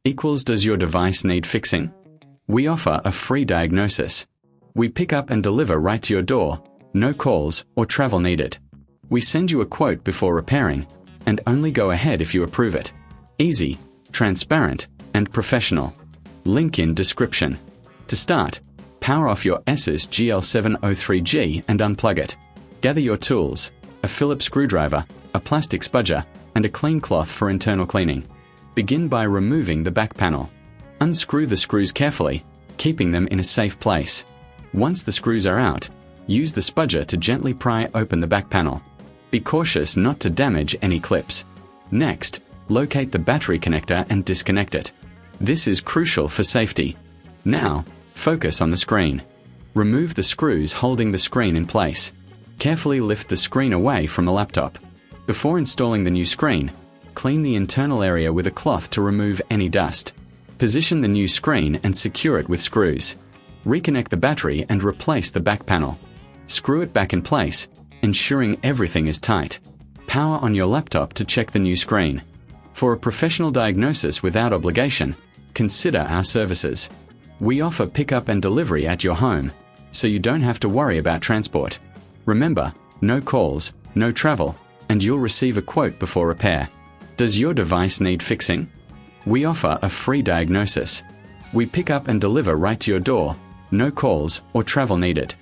equals does your device need fixing? We offer a free diagnosis. We pick up and deliver right to your door, no calls or travel needed. We send you a quote before repairing, and only go ahead if you approve it. Easy, transparent, and professional. Link in description. To start, power off your Asus GL703G and unplug it. Gather your tools, a Phillips screwdriver, a plastic spudger, and a clean cloth for internal cleaning. Begin by removing the back panel. Unscrew the screws carefully, keeping them in a safe place. Once the screws are out, use the spudger to gently pry open the back panel. Be cautious not to damage any clips. Next, locate the battery connector and disconnect it. This is crucial for safety. Now, focus on the screen. Remove the screws holding the screen in place. Carefully lift the screen away from the laptop. Before installing the new screen, clean the internal area with a cloth to remove any dust. Position the new screen and secure it with screws. Reconnect the battery and replace the back panel. Screw it back in place, ensuring everything is tight. Power on your laptop to check the new screen. For a professional diagnosis without obligation, consider our services. We offer pickup and delivery at your home, so you don't have to worry about transport. Remember, no calls, no travel, and you'll receive a quote before repair. Does your device need fixing? We offer a free diagnosis. We pick up and deliver right to your door, no calls or travel needed.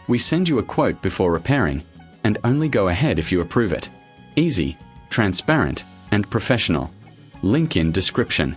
We send you a quote before repairing, and only go ahead if you approve it. Easy, transparent, and professional. Link in description.